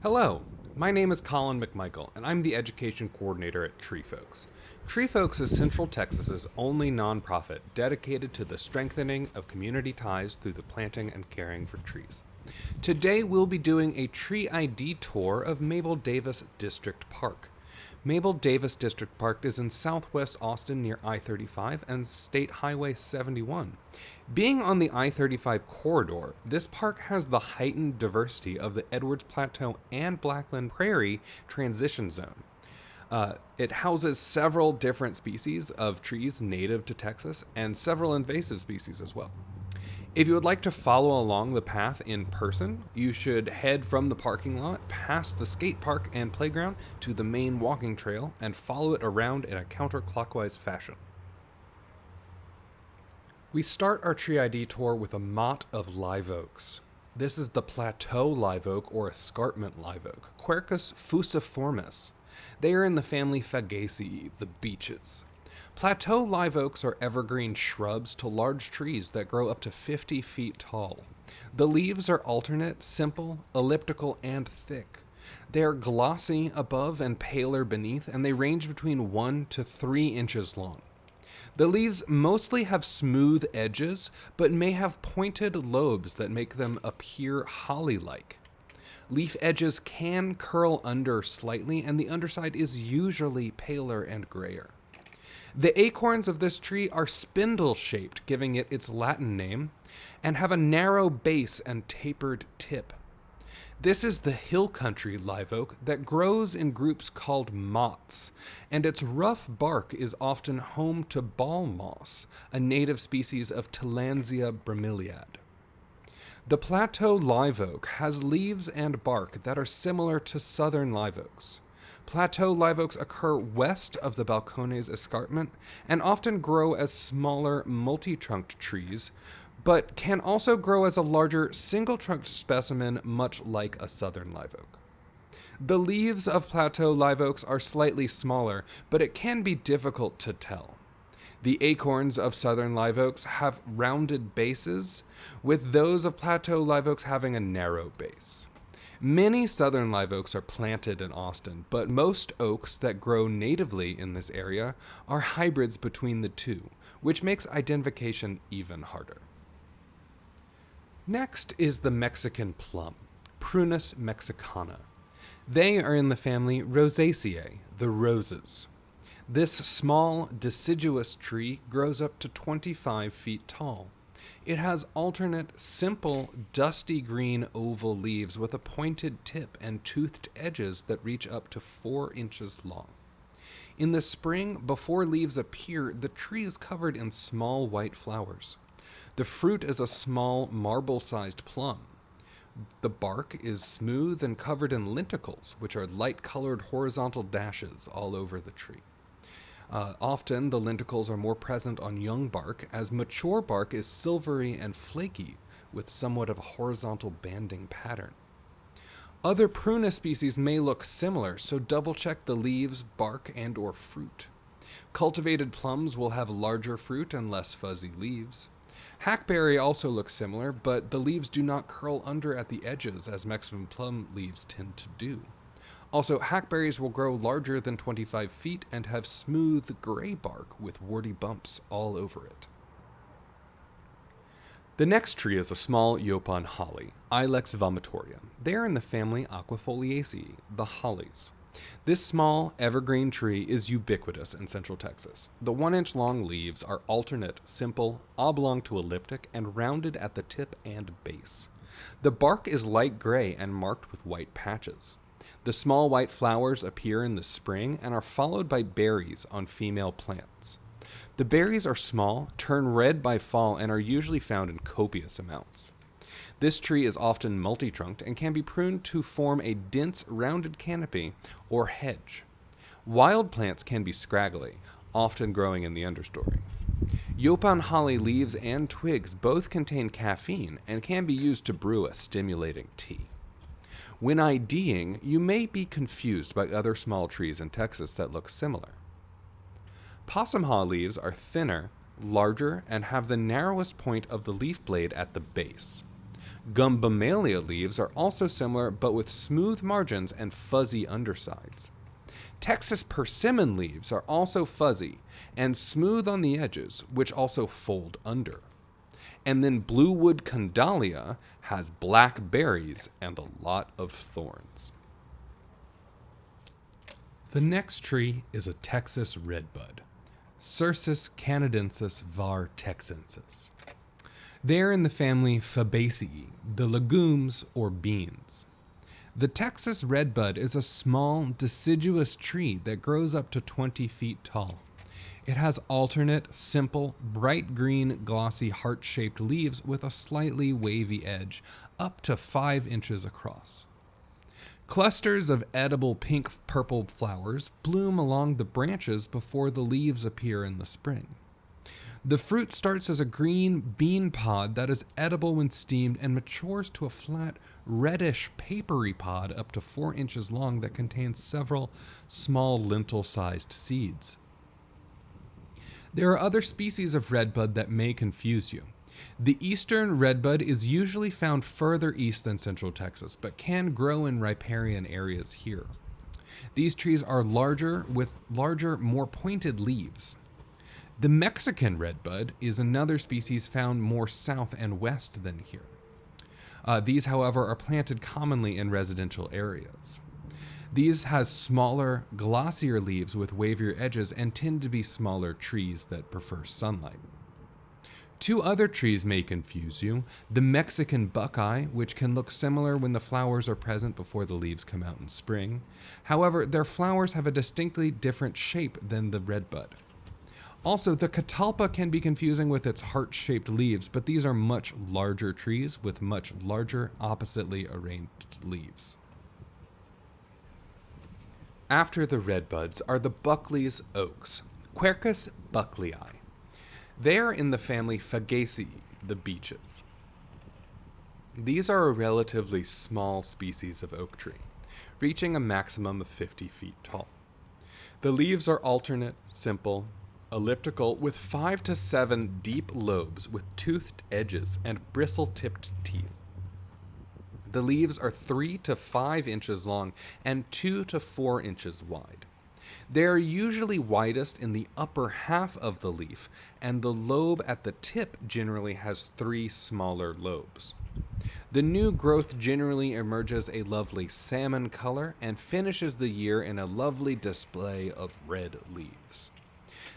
Hello, my name is Colin McMichael, and I'm the Education Coordinator at Tree Folks. Tree Folks is Central Texas's only nonprofit dedicated to the strengthening of community ties through the planting and caring for trees. Today we'll be doing a tree ID tour of Mabel Davis District Park. Mabel Davis District Park is in southwest Austin near I-35 and State Highway 71. Being on the I-35 corridor, this park has the heightened diversity of the Edwards Plateau and Blackland Prairie transition zone. It houses several different species of trees native to Texas and several invasive species as well. If you would like to follow along the path in person, you should head from the parking lot past the skate park and playground to the main walking trail and follow it around in a counter-clockwise fashion. We start our tree ID tour with a mott of live oaks. This is the plateau live oak or escarpment live oak, Quercus fusiformis. They are in the family Fagaceae, the beeches. Plateau live oaks are evergreen shrubs to large trees that grow up to 50 feet tall. The leaves are alternate, simple, elliptical, and thick. They are glossy above and paler beneath, and they range between 1 to 3 inches long. The leaves mostly have smooth edges, but may have pointed lobes that make them appear holly-like. Leaf edges can curl under slightly, and the underside is usually paler and grayer. The acorns of this tree are spindle-shaped, giving it its Latin name, and have a narrow base and tapered tip. This is the hill country live oak that grows in groups called motts, and its rough bark is often home to ball moss, a native species of Tillandsia bromeliad. The plateau live oak has leaves and bark that are similar to southern live oaks. Plateau live oaks occur west of the Balcones escarpment and often grow as smaller multi-trunked trees, but can also grow as a larger single-trunked specimen much like a southern live oak. The leaves of plateau live oaks are slightly smaller, but it can be difficult to tell. The acorns of southern live oaks have rounded bases, with those of plateau live oaks having a narrow base. Many southern live oaks are planted in Austin, but most oaks that grow natively in this area are hybrids between the two, which makes identification even harder. Next is the Mexican plum, Prunus mexicana. They are in the family Rosaceae, the roses. This small, deciduous tree grows up to 25 feet tall. It has alternate, simple, dusty green oval leaves with a pointed tip and toothed edges that reach up to 4 inches long. In the spring, before leaves appear, the tree is covered in small white flowers. The fruit is a small, marble-sized plum. The bark is smooth and covered in lenticels, which are light-colored horizontal dashes all over the tree. Often, the lenticels are more present on young bark, as mature bark is silvery and flaky, with somewhat of a horizontal banding pattern. Other Prunus species may look similar, so double-check the leaves, bark, and/or fruit. Cultivated plums will have larger fruit and less fuzzy leaves. Hackberry also looks similar, but the leaves do not curl under at the edges, as Mexican plum leaves tend to do. Also, hackberries will grow larger than 25 feet and have smooth gray bark with warty bumps all over it. The next tree is a small Yaupon holly, Ilex vomitoria. They are in the family Aquifoliaceae, the hollies. This small, evergreen tree is ubiquitous in central Texas. The 1-inch long leaves are alternate, simple, oblong to elliptic, and rounded at the tip and base. The bark is light gray and marked with white patches. The small white flowers appear in the spring and are followed by berries on female plants. The berries are small, turn red by fall, and are usually found in copious amounts. This tree is often multi-trunked and can be pruned to form a dense, rounded canopy or hedge. Wild plants can be scraggly, often growing in the understory. Yaupon holly leaves and twigs both contain caffeine and can be used to brew a stimulating tea. When IDing, you may be confused by other small trees in Texas that look similar. Possum haw leaves are thinner, larger, and have the narrowest point of the leaf blade at the base. Gumbomalia leaves are also similar but with smooth margins and fuzzy undersides. Texas persimmon leaves are also fuzzy and smooth on the edges, which also fold under. And then bluewood condalia has black berries and a lot of thorns. The next tree is a Texas redbud, Cercis canadensis var. Texensis. They're in the family Fabaceae, the legumes or beans. The Texas redbud is a small, deciduous tree that grows up to 20 feet tall. It has alternate, simple, bright green, glossy, heart-shaped leaves with a slightly wavy edge, up to 5 inches across. Clusters of edible pink-purple flowers bloom along the branches before the leaves appear in the spring. The fruit starts as a green bean pod that is edible when steamed and matures to a flat, reddish, papery pod up to 4 inches long that contains several small lentil-sized seeds. There are other species of redbud that may confuse you. The eastern redbud is usually found further east than central Texas, but can grow in riparian areas here. These trees are larger with larger, more pointed leaves. The Mexican redbud is another species found more south and west than here. These, however, are planted commonly in residential areas. These has smaller, glossier leaves with wavier edges and tend to be smaller trees that prefer sunlight. 2 other trees may confuse you. The Mexican buckeye, which can look similar when the flowers are present before the leaves come out in spring. However, their flowers have a distinctly different shape than the redbud. Also, the catalpa can be confusing with its heart-shaped leaves, but these are much larger trees with much larger, oppositely arranged leaves. After the redbuds are the Buckley's oaks, Quercus buckleyi. They are in the family Fagaceae, the beeches. These are a relatively small species of oak tree, reaching a maximum of 50 feet tall. The leaves are alternate, simple, elliptical, with 5 to 7 deep lobes with toothed edges and bristle-tipped teeth. The leaves are 3 to 5 inches long and 2 to 4 inches wide. They are usually widest in the upper half of the leaf, and the lobe at the tip generally has 3 smaller lobes. The new growth generally emerges a lovely salmon color and finishes the year in a lovely display of red leaves.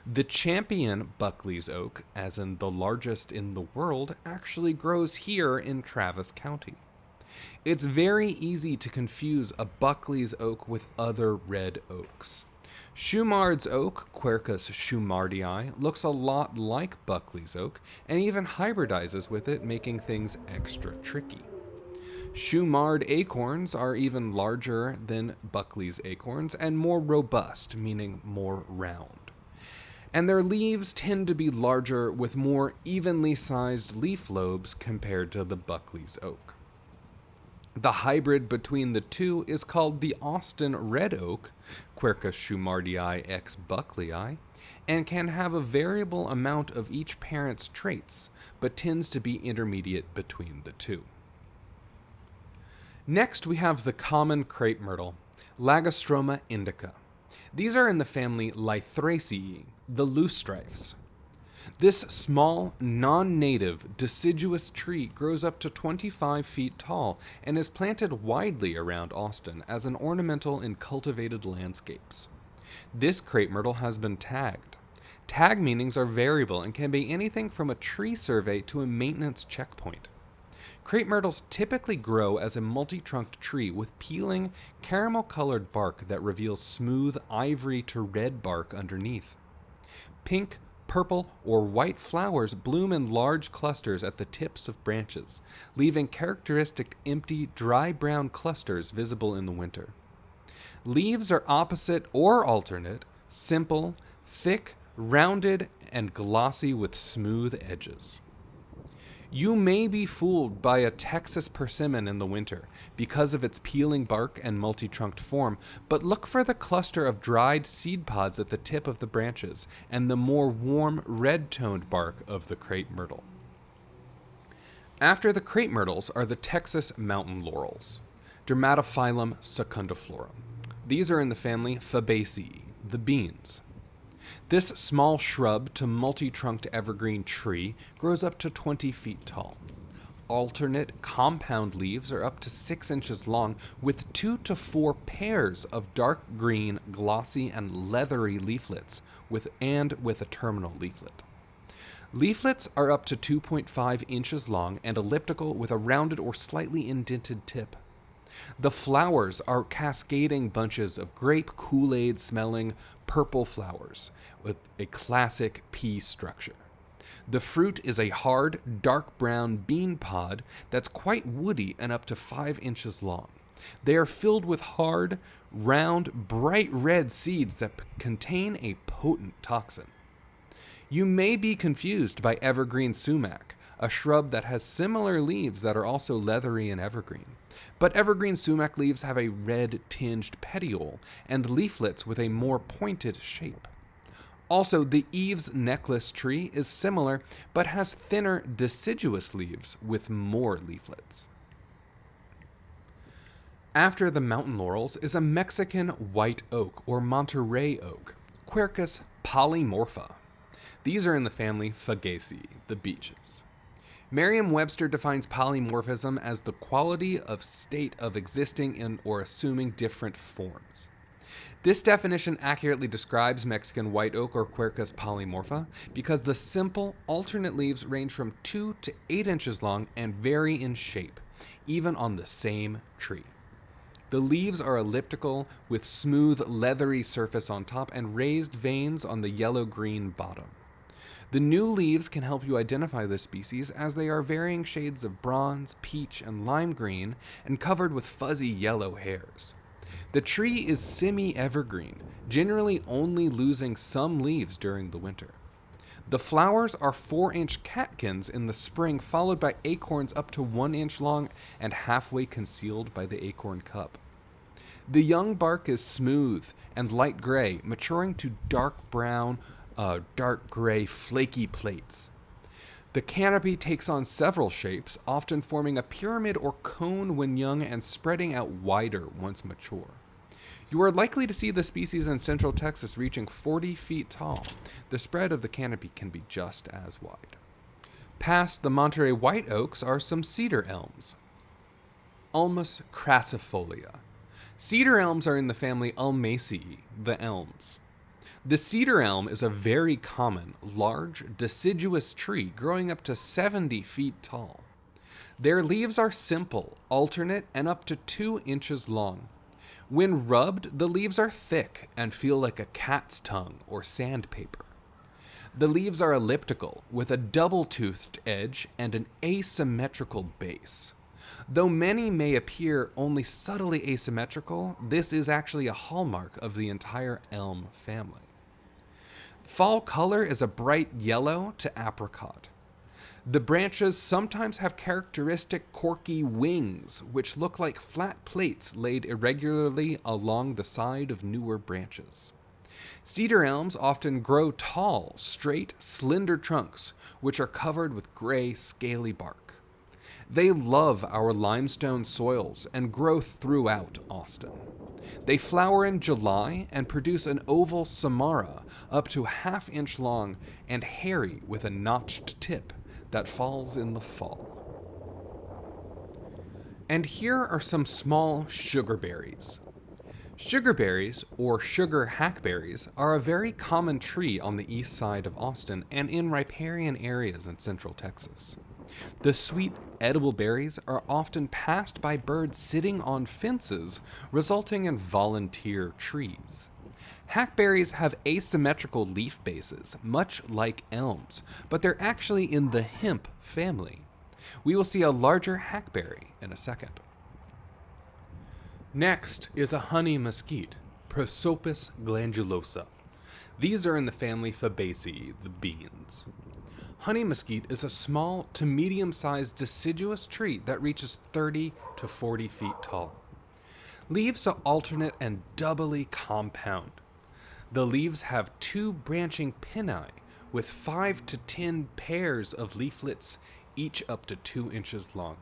The champion Buckley's oak, as in the largest in the world, actually grows here in Travis County. It's very easy to confuse a Buckley's oak with other red oaks. Shumard's oak, Quercus shumardii, looks a lot like Buckley's oak and even hybridizes with it, making things extra tricky. Shumard acorns are even larger than Buckley's acorns and more robust, meaning more round. And their leaves tend to be larger with more evenly sized leaf lobes compared to the Buckley's oak. The hybrid between the two is called the Austin red oak, Quercus shumardii x buckleyi, and can have a variable amount of each parent's traits, but tends to be intermediate between the two. Next, we have the common crepe myrtle, Lagostroma indica. These are in the family Lythraceae, the loosestrifes. This small, non-native, deciduous tree grows up to 25 feet tall and is planted widely around Austin as an ornamental in cultivated landscapes. This crepe myrtle has been tagged. Tag meanings are variable and can be anything from a tree survey to a maintenance checkpoint. Crepe myrtles typically grow as a multi-trunked tree with peeling, caramel-colored bark that reveals smooth ivory to red bark underneath. Pink, purple, or white flowers bloom in large clusters at the tips of branches, leaving characteristic empty, dry brown clusters visible in the winter. Leaves are opposite or alternate, simple, thick, rounded, and glossy with smooth edges. You may be fooled by a Texas persimmon in the winter because of its peeling bark and multi-trunked form, but look for the cluster of dried seed pods at the tip of the branches and the more warm red-toned bark of the crepe myrtle. After the crepe myrtles are the Texas mountain laurels, Dermatophyllum secundiflorum. These are in the family Fabaceae, the beans. This small shrub to multi-trunked evergreen tree grows up to 20 feet tall. Alternate compound leaves are up to 6 inches long with 2 to 4 pairs of dark green, glossy, and leathery leaflets with a terminal leaflet. Leaflets are up to 2.5 inches long and elliptical with a rounded or slightly indented tip. The flowers are cascading bunches of grape Kool-Aid smelling purple flowers with a classic pea structure. The fruit is a hard, dark brown bean pod that's quite woody and up to 5 inches long. They are filled with hard, round, bright red seeds that contain a potent toxin. You may be confused by evergreen sumac, a shrub that has similar leaves that are also leathery and evergreen. But evergreen sumac leaves have a red-tinged petiole and leaflets with a more pointed shape. Also, the Eve's necklace tree is similar, but has thinner deciduous leaves with more leaflets. After the mountain laurels is a Mexican white oak or Monterey oak, Quercus polymorpha. These are in the family Fagaceae, the beeches. Merriam-Webster defines polymorphism as the quality of state of existing in or assuming different forms. This definition accurately describes Mexican white oak or Quercus polymorpha because the simple, alternate leaves range from 2 to 8 inches long and vary in shape, even on the same tree. The leaves are elliptical with smooth, leathery surface on top and raised veins on the yellow-green bottom. The new leaves can help you identify this species as they are varying shades of bronze, peach, and lime green and covered with fuzzy yellow hairs. The tree is semi-evergreen, generally only losing some leaves during the winter. The flowers are 4-inch catkins in the spring, followed by acorns up to 1 inch long and halfway concealed by the acorn cup. The young bark is smooth and light gray, maturing to dark brown, dark gray, flaky plates. The canopy takes on several shapes, often forming a pyramid or cone when young and spreading out wider once mature. You are likely to see the species in central Texas reaching 40 feet tall. The spread of the canopy can be just as wide. Past the Monterey white oaks are some cedar elms. Ulmus crassifolia. Cedar elms are in the family Ulmaceae, the elms. The cedar elm is a very common, large, deciduous tree growing up to 70 feet tall. Their leaves are simple, alternate, and up to 2 inches long. When rubbed, the leaves are thick and feel like a cat's tongue or sandpaper. The leaves are elliptical, with a double-toothed edge and an asymmetrical base. Though many may appear only subtly asymmetrical, this is actually a hallmark of the entire elm family. Fall color is a bright yellow to apricot. The branches sometimes have characteristic corky wings, which look like flat plates laid irregularly along the side of newer branches. Cedar elms often grow tall, straight, slender trunks, which are covered with gray, scaly bark. They love our limestone soils and grow throughout Austin. They flower in July and produce an oval samara up to ½ inch long and hairy with a notched tip that falls in the fall. And here are some small sugarberries. Sugarberries, or sugar hackberries, are a very common tree on the east side of Austin and in riparian areas in central Texas. The sweet, edible berries are often passed by birds sitting on fences, resulting in volunteer trees. Hackberries have asymmetrical leaf bases, much like elms, but they're actually in the hemp family. We will see a larger hackberry in a second. Next is a honey mesquite, Prosopis glandulosa. These are in the family Fabaceae, the beans. Honey mesquite is a small to medium-sized deciduous tree that reaches 30 to 40 feet tall. Leaves are alternate and doubly compound. The leaves have 2 branching pinnae with 5 to 10 pairs of leaflets, each up to 2 inches long.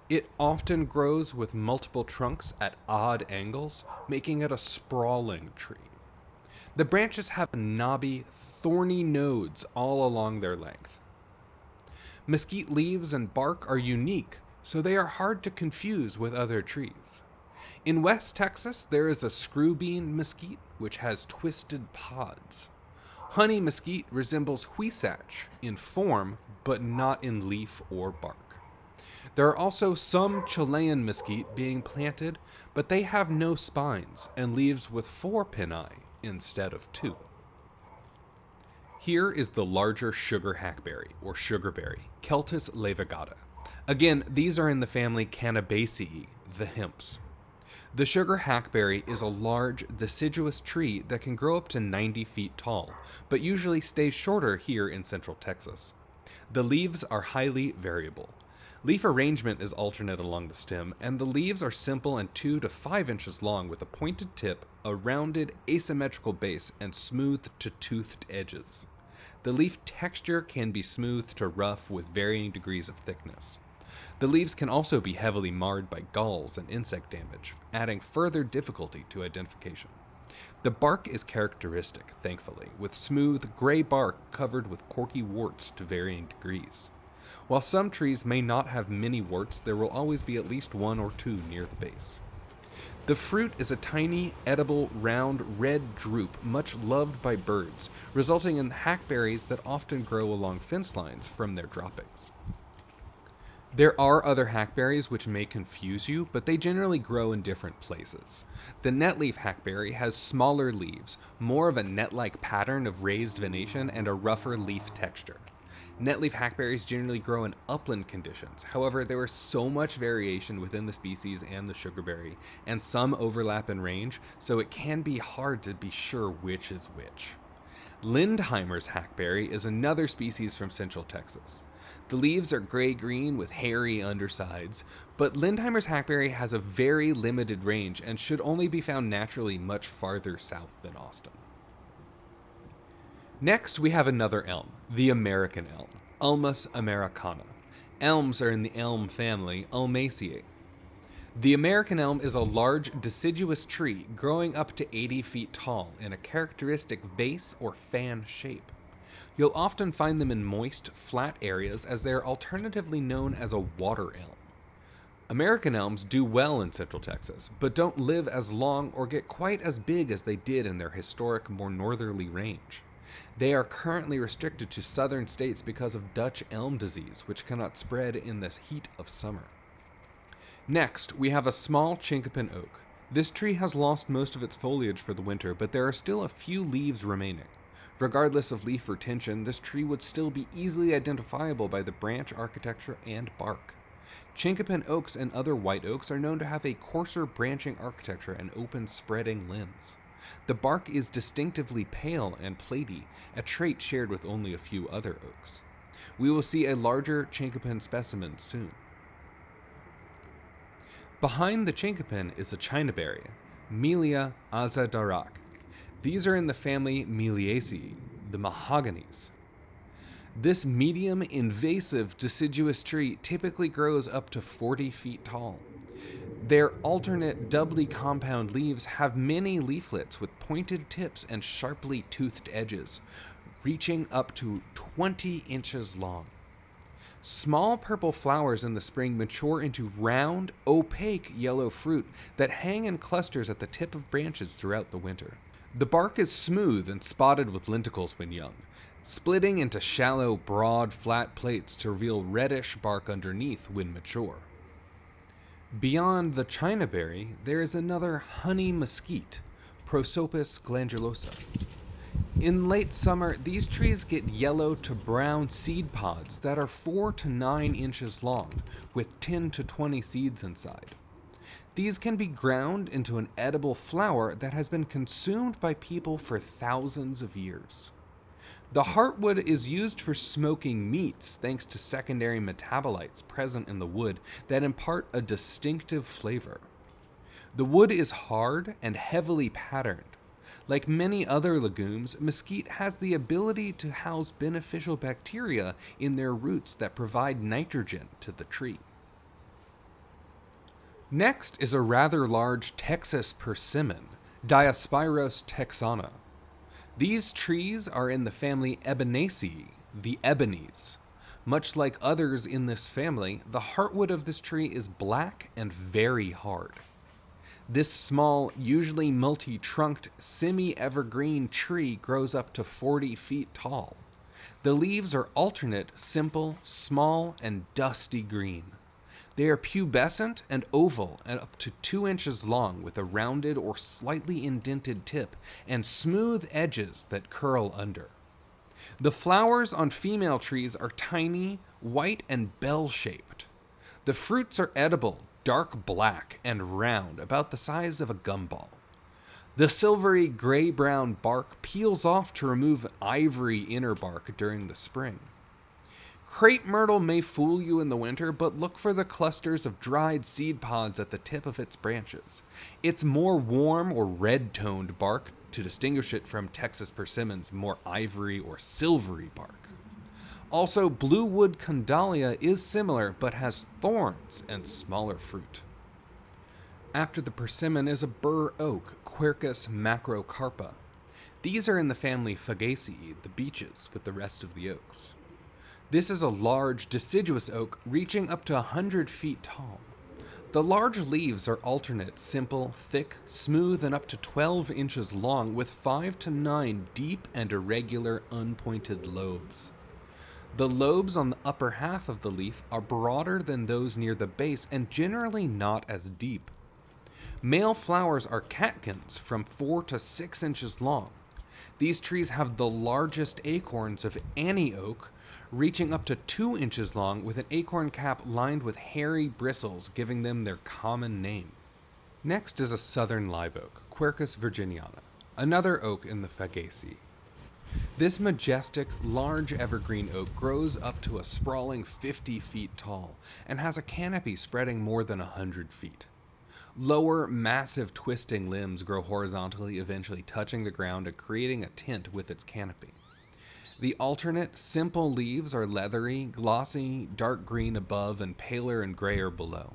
It often grows with multiple trunks at odd angles, making it a sprawling tree. The branches have knobby, thorny nodes all along their length. Mesquite leaves and bark are unique, so they are hard to confuse with other trees. In West Texas, there is a screwbean mesquite, which has twisted pods. Honey mesquite resembles huisach in form, but not in leaf or bark. There are also some Chilean mesquite being planted, but they have no spines and leaves with 4 pinnae instead of 2. Here is the larger sugar hackberry, or sugarberry, Celtis levigata. Again, these are in the family Canadensis, the hemps. The sugar hackberry is a large, deciduous tree that can grow up to 90 feet tall, but usually stays shorter here in central Texas. The leaves are highly variable. Leaf arrangement is alternate along the stem, and the leaves are simple and 2 to 5 inches long with a pointed tip, a rounded, asymmetrical base, and smooth to toothed edges. The leaf texture can be smooth to rough with varying degrees of thickness. The leaves can also be heavily marred by galls and insect damage, adding further difficulty to identification. The bark is characteristic, thankfully, with smooth, gray bark covered with corky warts to varying degrees. While some trees may not have many warts, there will always be at least 1 or 2 near the base. The fruit is a tiny, edible, round, red drupe much loved by birds, resulting in hackberries that often grow along fence lines from their droppings. There are other hackberries which may confuse you, but they generally grow in different places. The netleaf hackberry has smaller leaves, more of a net-like pattern of raised venation, and a rougher leaf texture. Netleaf hackberries generally grow in upland conditions. However, there is so much variation within the species and the sugarberry, and some overlap in range, so it can be hard to be sure which is which. Lindheimer's hackberry is another species from central Texas. The leaves are gray-green with hairy undersides, but Lindheimer's hackberry has a very limited range and should only be found naturally much farther south than Austin. Next, we have another elm, the American elm, Ulmus americana. Elms are in the elm family, Ulmaceae. The American elm is a large, deciduous tree growing up to 80 feet tall in a characteristic vase or fan shape. You'll often find them in moist, flat areas as they are alternatively known as a water elm. American elms do well in central Texas, but don't live as long or get quite as big as they did in their historic, more northerly range. They are currently restricted to southern states because of Dutch elm disease, which cannot spread in the heat of summer. Next, we have a small chinkapin oak. This tree has lost most of its foliage for the winter, but there are still a few leaves remaining. Regardless of leaf retention, this tree would still be easily identifiable by the branch architecture and bark. Chinkapin oaks and other white oaks are known to have a coarser branching architecture and open spreading limbs. The bark is distinctively pale and platy, a trait shared with only a few other oaks. We will see a larger chinkapin specimen soon. Behind the chinkapin is a chinaberry, Melia azadarak. These are in the family Meliaceae, the mahoganies. This medium invasive deciduous tree typically grows up to 40 feet tall. Their alternate doubly compound leaves have many leaflets with pointed tips and sharply toothed edges, reaching up to 20 inches long. Small purple flowers in the spring mature into round, opaque yellow fruit that hang in clusters at the tip of branches throughout the winter. The bark is smooth and spotted with lenticels when young, splitting into shallow, broad, flat plates to reveal reddish bark underneath when mature. Beyond the chinaberry, there is another honey mesquite, Prosopis glandulosa. In late summer, these trees get yellow to brown seed pods that are 4 to 9 inches long, with 10 to 20 seeds inside. These can be ground into an edible flour that has been consumed by people for thousands of years. The heartwood is used for smoking meats thanks to secondary metabolites present in the wood that impart a distinctive flavor. The wood is hard and heavily patterned. Like many other legumes, mesquite has the ability to house beneficial bacteria in their roots that provide nitrogen to the tree. Next is a rather large Texas persimmon, Diospyros texana. These trees are in the family Ebenaceae, the ebonies. Much like others in this family, the heartwood of this tree is black and very hard. This small, usually multi-trunked, semi-evergreen tree grows up to 40 feet tall. The leaves are alternate, simple, small, and dusty green. They are pubescent and oval and up to 2 inches long with a rounded or slightly indented tip and smooth edges that curl under. The flowers on female trees are tiny, white, and bell-shaped. The fruits are edible, dark black, and round, about the size of a gumball. The silvery gray-brown bark peels off to remove ivory inner bark during the spring. Crepe myrtle may fool you in the winter, but look for the clusters of dried seed pods at the tip of its branches. Its more warm or red-toned bark to distinguish it from Texas persimmon's more ivory or silvery bark. Also, blue wood condalia is similar, but has thorns and smaller fruit. After the persimmon is a bur oak, Quercus macrocarpa. These are in the family Fagaceae, the beeches, with the rest of the oaks. This is a large, deciduous oak reaching up to 100 feet tall. The large leaves are alternate, simple, thick, smooth, and up to 12 inches long, with 5 to 9 deep and irregular, unpointed lobes. The lobes on the upper half of the leaf are broader than those near the base and generally not as deep. Male flowers are catkins from 4 to 6 inches long. These trees have the largest acorns of any oak, reaching up to 2 inches long with an acorn cap lined with hairy bristles, giving them their common name. Next is a southern live oak, Quercus virginiana, another oak in the Fagaceae. This majestic, large evergreen oak grows up to a sprawling 50 feet tall and has a canopy spreading more than 100 feet. Lower, massive twisting limbs grow horizontally, eventually touching the ground and creating a tint with its canopy. The alternate, simple leaves are leathery, glossy, dark green above, and paler and grayer below.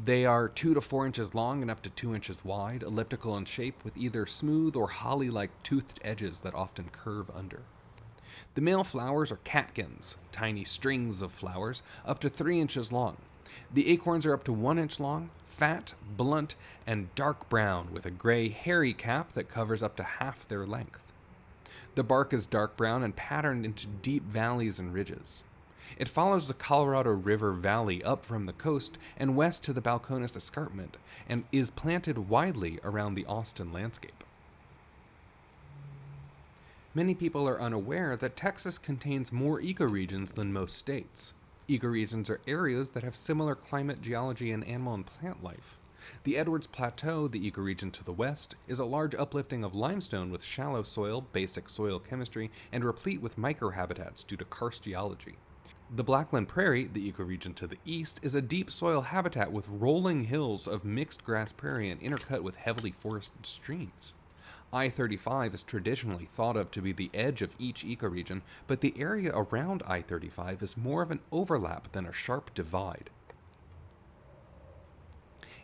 They are 2 to 4 inches long and up to 2 inches wide, elliptical in shape, with either smooth or holly-like toothed edges that often curve under. The male flowers are catkins, tiny strings of flowers, up to 3 inches long. The acorns are up to 1 inch long, fat, blunt, and dark brown, with a gray, hairy cap that covers up to half their length. The bark is dark brown and patterned into deep valleys and ridges. It follows the Colorado River Valley up from the coast and west to the Balcones Escarpment, and is planted widely around the Austin landscape. Many people are unaware that Texas contains more ecoregions than most states. Ecoregions are areas that have similar climate, geology, and animal and plant life. The Edwards Plateau, the ecoregion to the west, is a large uplifting of limestone with shallow soil, basic soil chemistry, and replete with microhabitats due to karst geology. The Blackland Prairie, the ecoregion to the east, is a deep soil habitat with rolling hills of mixed grass prairie and intercut with heavily forested streams. I-35 is traditionally thought of to be the edge of each ecoregion, but the area around I-35 is more of an overlap than a sharp divide.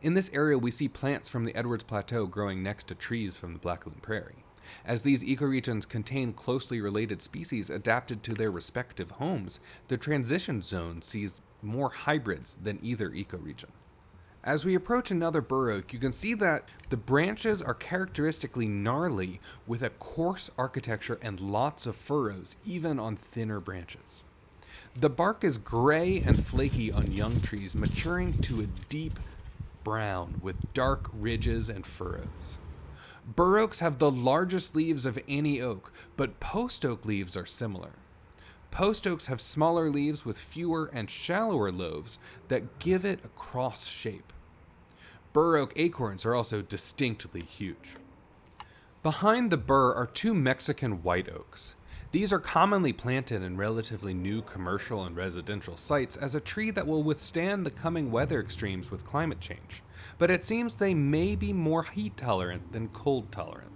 In this area, we see plants from the Edwards Plateau growing next to trees from the Blackland Prairie. As these ecoregions contain closely related species adapted to their respective homes, the transition zone sees more hybrids than either ecoregion. As we approach another bur oak, you can see that the branches are characteristically gnarly with a coarse architecture and lots of furrows, even on thinner branches. The bark is gray and flaky on young trees, maturing to a deep brown with dark ridges and furrows. Bur oaks have the largest leaves of any oak, but post oak leaves are similar. Post oaks have smaller leaves with fewer and shallower lobes that give it a cross shape. Bur oak acorns are also distinctly huge. Behind the bur are 2 Mexican white oaks. These are commonly planted in relatively new commercial and residential sites as a tree that will withstand the coming weather extremes with climate change, but it seems they may be more heat tolerant than cold tolerant.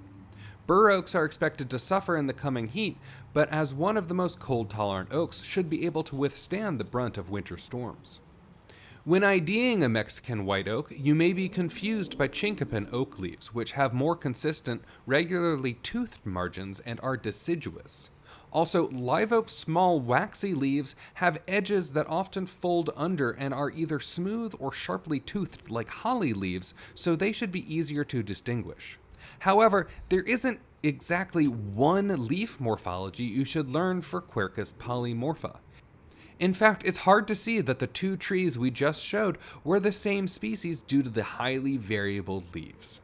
Bur oaks are expected to suffer in the coming heat, but as one of the most cold-tolerant oaks, should be able to withstand the brunt of winter storms. When IDing a Mexican white oak, you may be confused by chinkapin oak leaves, which have more consistent, regularly toothed margins and are deciduous. Also, live oak's small waxy leaves have edges that often fold under and are either smooth or sharply toothed like holly leaves, so they should be easier to distinguish. However, there isn't exactly one leaf morphology you should learn for Quercus polymorpha. In fact, it's hard to see that the two trees we just showed were the same species due to the highly variable leaves.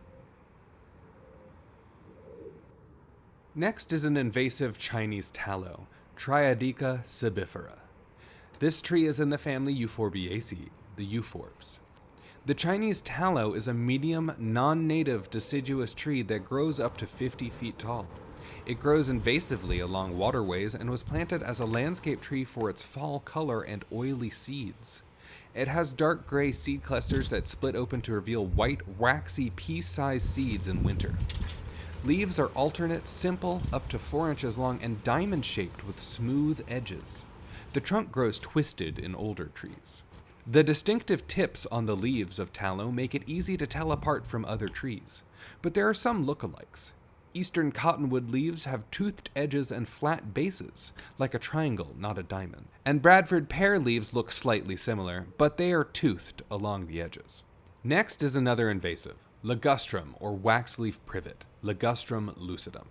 Next is an invasive Chinese tallow, Triadica cibifera. This tree is in the family Euphorbiaceae, the euphorbs. The Chinese tallow is a medium, non-native deciduous tree that grows up to 50 feet tall. It grows invasively along waterways and was planted as a landscape tree for its fall color and oily seeds. It has dark gray seed clusters that split open to reveal white, waxy, pea-sized seeds in winter. Leaves are alternate, simple, up to 4 inches long, and diamond-shaped with smooth edges. The trunk grows twisted in older trees. The distinctive tips on the leaves of tallow make it easy to tell apart from other trees, but there are some lookalikes. Eastern cottonwood leaves have toothed edges and flat bases, like a triangle, not a diamond. And Bradford pear leaves look slightly similar, but they are toothed along the edges. Next is another invasive, ligustrum, or waxleaf privet, Ligustrum lucidum.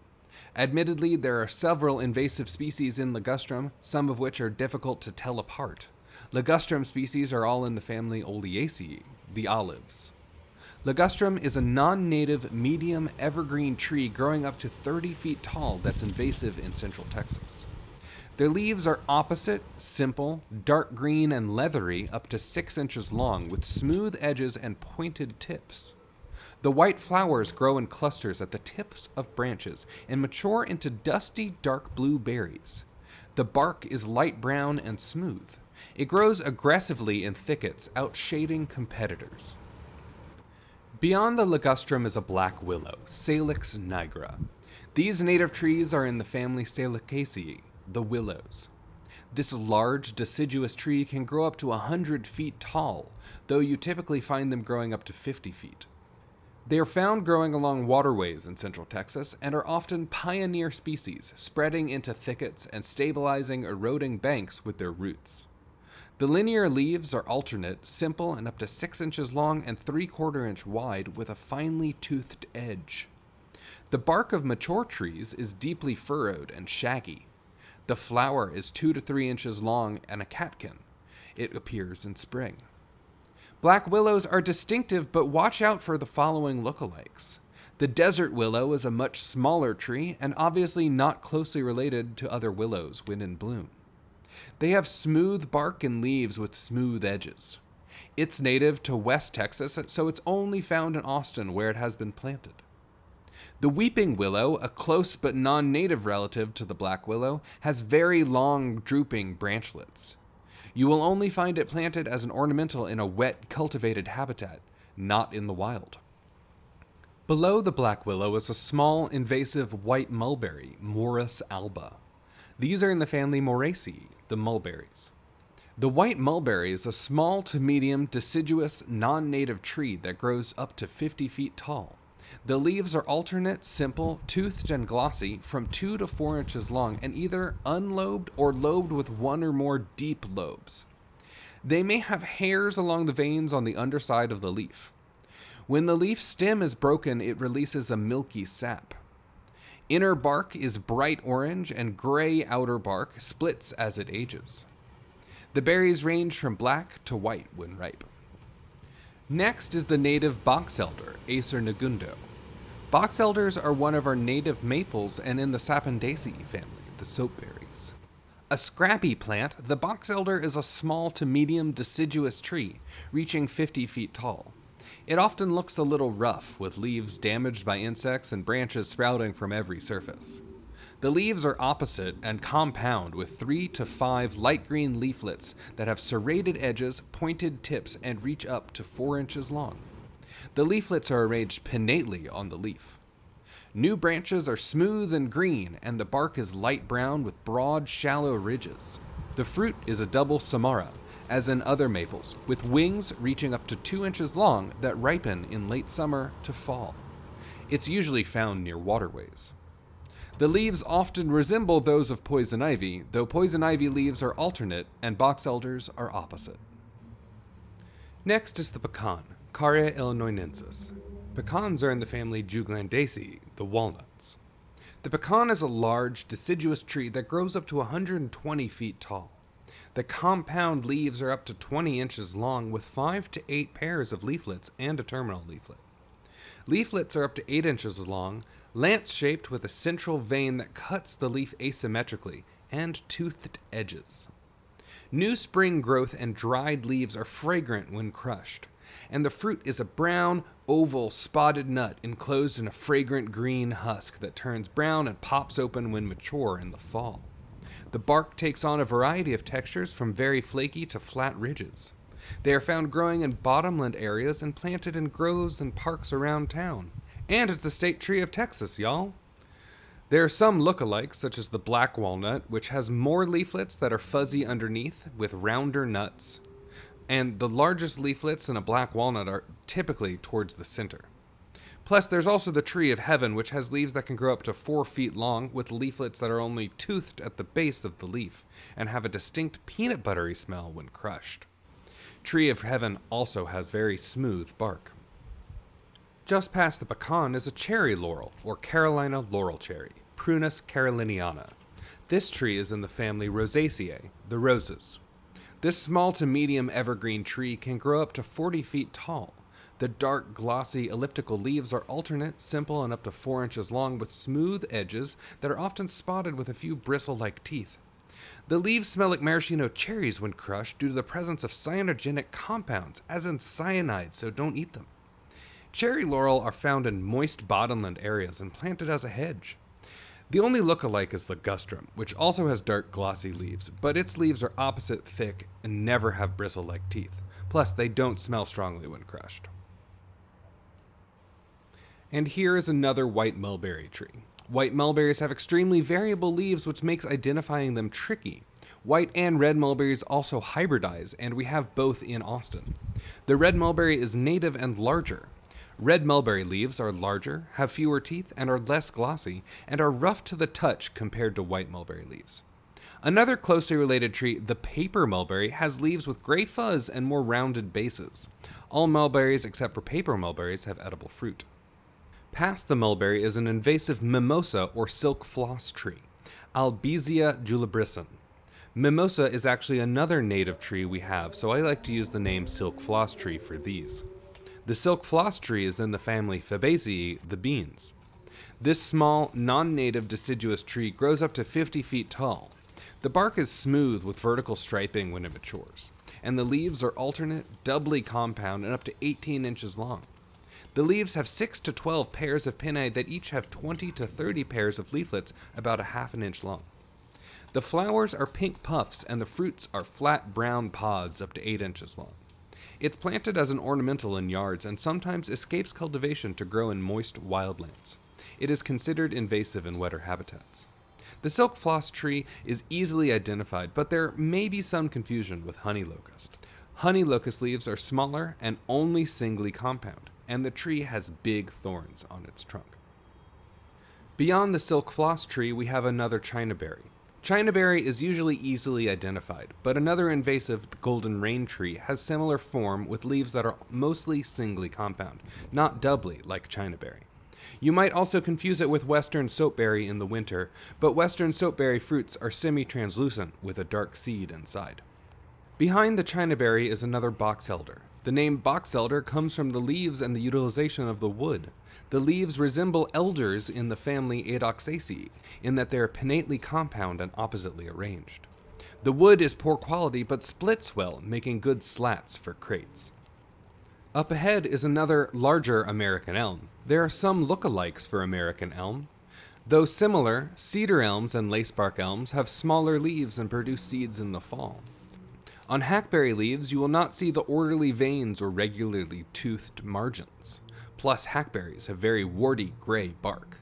Admittedly, there are several invasive species in ligustrum, some of which are difficult to tell apart. Ligustrum species are all in the family Oleaceae, the olives. Ligustrum is a non-native, medium evergreen tree growing up to 30 feet tall that's invasive in central Texas. Their leaves are opposite, simple, dark green and leathery up to 6 inches long with smooth edges and pointed tips. The white flowers grow in clusters at the tips of branches and mature into dusty dark blue berries. The bark is light brown and smooth. It grows aggressively in thickets, outshading competitors. Beyond the ligustrum is a black willow, Salix nigra. These native trees are in the family Salicaceae, the willows. This large, deciduous tree can grow up to 100 feet tall, though you typically find them growing up to 50 feet. They are found growing along waterways in central Texas and are often pioneer species, spreading into thickets and stabilizing eroding banks with their roots. The linear leaves are alternate, simple, and up to 6 inches long and 3/4 inch wide with a finely toothed edge. The bark of mature trees is deeply furrowed and shaggy. The flower is 2 to 3 inches long and a catkin. It appears in spring. Black willows are distinctive, but watch out for the following lookalikes. The desert willow is a much smaller tree and obviously not closely related to other willows when in bloom. They have smooth bark and leaves with smooth edges. It's native to West Texas, so it's only found in Austin where it has been planted. The weeping willow, a close but non-native relative to the black willow, has very long, drooping branchlets. You will only find it planted as an ornamental in a wet, cultivated habitat, not in the wild. Below the black willow is a small, invasive white mulberry, Morus alba. These are in the family Moraceae, the mulberries. The white mulberry is a small to medium, deciduous, non-native tree that grows up to 50 feet tall. The leaves are alternate, simple, toothed and glossy, from 2 to 4 inches long, and either unlobed or lobed with one or more deep lobes. They may have hairs along the veins on the underside of the leaf. When the leaf stem is broken, it releases a milky sap. Inner bark is bright orange, and gray outer bark splits as it ages. The berries range from black to white when ripe. Next is the native box elder, Acer negundo. Box elders are one of our native maples and in the Sapondaceae family, the soapberries. A scrappy plant, the box elder is a small to medium deciduous tree, reaching 50 feet tall. It often looks a little rough, with leaves damaged by insects and branches sprouting from every surface. The leaves are opposite and compound with 3 to 5 light green leaflets that have serrated edges, pointed tips, and reach up to 4 inches long. The leaflets are arranged pinnately on the leaf. New branches are smooth and green, and the bark is light brown with broad, shallow ridges. The fruit is a double samara, as in other maples, with wings reaching up to 2 inches long that ripen in late summer to fall. It's usually found near waterways. The leaves often resemble those of poison ivy, though poison ivy leaves are alternate and box elders are opposite. Next is the pecan, Carya illinoinensis. Pecans are in the family Juglandaceae, the walnuts. The pecan is a large, deciduous tree that grows up to 120 feet tall. The compound leaves are up to 20 inches long with 5 to 8 pairs of leaflets and a terminal leaflet. Leaflets are up to 8 inches long, lance-shaped with a central vein that cuts the leaf asymmetrically, and toothed edges. New spring growth and dried leaves are fragrant when crushed, and the fruit is a brown, oval, spotted nut enclosed in a fragrant green husk that turns brown and pops open when mature in the fall. The bark takes on a variety of textures from very flaky to flat ridges. They are found growing in bottomland areas and planted in groves and parks around town. And it's a state tree of Texas, y'all. There are some lookalikes, such as the black walnut, which has more leaflets that are fuzzy underneath with rounder nuts. And the largest leaflets in a black walnut are typically towards the center. Plus, there's also the tree of heaven, which has leaves that can grow up to 4 feet long, with leaflets that are only toothed at the base of the leaf, and have a distinct peanut buttery smell when crushed. Tree of heaven also has very smooth bark. Just past the pecan is a cherry laurel, or Carolina laurel cherry, Prunus caroliniana. This tree is in the family Rosaceae, the roses. This small to medium evergreen tree can grow up to 40 feet tall. The dark, glossy, elliptical leaves are alternate, simple, and up to 4 inches long with smooth edges that are often spotted with a few bristle-like teeth. The leaves smell like maraschino cherries when crushed due to the presence of cyanogenic compounds, as in cyanide, so don't eat them. Cherry laurel are found in moist bottomland areas and planted as a hedge. The only look-alike is ligustrum, which also has dark, glossy leaves, but its leaves are opposite thick and never have bristle-like teeth. Plus, they don't smell strongly when crushed. And here is another white mulberry tree. White mulberries have extremely variable leaves, which makes identifying them tricky. White and red mulberries also hybridize, and we have both in Austin. The red mulberry is native and larger. Red mulberry leaves are larger, have fewer teeth, and are less glossy, and are rough to the touch compared to white mulberry leaves. Another closely related tree, the paper mulberry, has leaves with gray fuzz and more rounded bases. All mulberries except for paper mulberries have edible fruit. Past the mulberry is an invasive mimosa or silk floss tree, Albizia julibrisson. Mimosa is actually another native tree we have, so I like to use the name silk floss tree for these. The silk floss tree is in the family Fabaceae, the beans. This small, non-native deciduous tree grows up to 50 feet tall. The bark is smooth with vertical striping when it matures, and the leaves are alternate, doubly compound, and up to 18 inches long. The leaves have 6 to 12 pairs of pinnae that each have 20 to 30 pairs of leaflets about a half an inch long. The flowers are pink puffs and the fruits are flat brown pods up to 8 inches long. It's planted as an ornamental in yards and sometimes escapes cultivation to grow in moist wildlands. It is considered invasive in wetter habitats. The silk floss tree is easily identified, but there may be some confusion with honey locust. Honey locust leaves are smaller and only singly compound, and the tree has big thorns on its trunk. Beyond the silk floss tree, we have another chinaberry. Chinaberry is usually easily identified, but another invasive, the golden rain tree, has similar form with leaves that are mostly singly compound, not doubly like chinaberry. You might also confuse it with western soapberry in the winter, but western soapberry fruits are semi-translucent with a dark seed inside. Behind the chinaberry is another box elder. The name box elder comes from the leaves and the utilization of the wood. The leaves resemble elders in the family Edoxaceae, in that they are pinnately compound and oppositely arranged. The wood is poor quality but splits well, making good slats for crates. Up ahead is another larger American elm. There are some lookalikes for American elm. Though similar, cedar elms and lacebark elms have smaller leaves and produce seeds in the fall. On hackberry leaves, you will not see the orderly veins or regularly toothed margins. Plus, hackberries have very warty gray bark.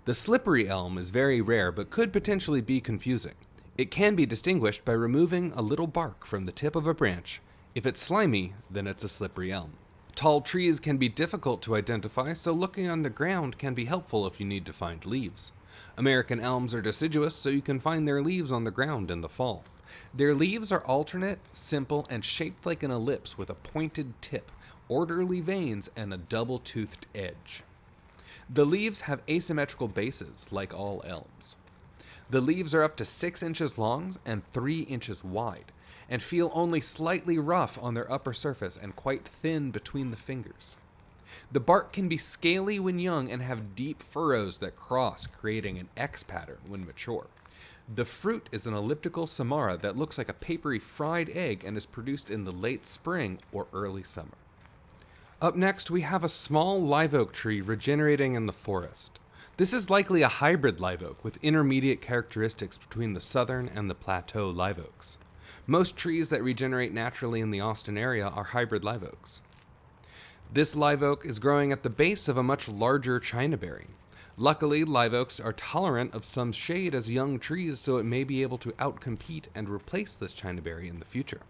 The slippery elm is very rare but could potentially be confusing. It can be distinguished by removing a little bark from the tip of a branch. If it's slimy, then it's a slippery elm. Tall trees can be difficult to identify, so looking on the ground can be helpful if you need to find leaves. American elms are deciduous, so you can find their leaves on the ground in the fall. Their leaves are alternate, simple, and shaped like an ellipse with a pointed tip, orderly veins, and a double-toothed edge. The leaves have asymmetrical bases, like all elms. The leaves are up to 6 inches long and 3 inches wide, and feel only slightly rough on their upper surface and quite thin between the fingers. The bark can be scaly when young and have deep furrows that cross, creating an X pattern when mature. The fruit is an elliptical samara that looks like a papery fried egg and is produced in the late spring or early summer. Up next, we have a small live oak tree regenerating in the forest. This is likely a hybrid live oak with intermediate characteristics between the southern and the plateau live oaks. Most trees that regenerate naturally in the Austin area are hybrid live oaks. This live oak is growing at the base of a much larger chinaberry. Luckily, live oaks are tolerant of some shade as young trees, so it may be able to outcompete and replace this chinaberry in the future.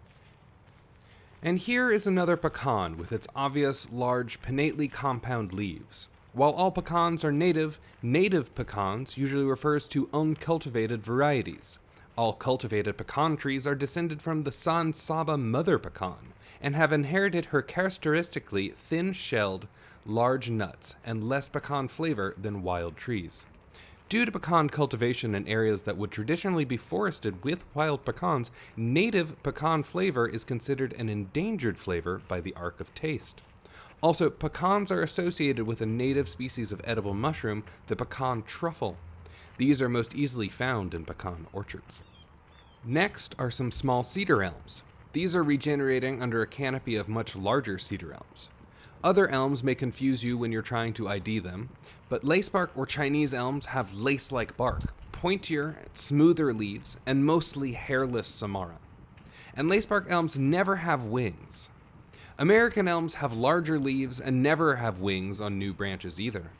And here is another pecan with its obvious, large, pinnately compound leaves. While all pecans are native pecans usually refers to uncultivated varieties. All cultivated pecan trees are descended from the San Saba mother pecan and have inherited her characteristically thin-shelled, large nuts and less pecan flavor than wild trees. Due to pecan cultivation in areas that would traditionally be forested with wild pecans, native pecan flavor is considered an endangered flavor by the Arc of Taste. Also, pecans are associated with a native species of edible mushroom, the pecan truffle. These are most easily found in pecan orchards. Next are some small cedar elms. These are regenerating under a canopy of much larger cedar elms. Other elms may confuse you when you're trying to ID them, but lacebark or Chinese elms have lace-like bark, pointier, smoother leaves, and mostly hairless samara. And lacebark elms never have wings. American elms have larger leaves and never have wings on new branches either.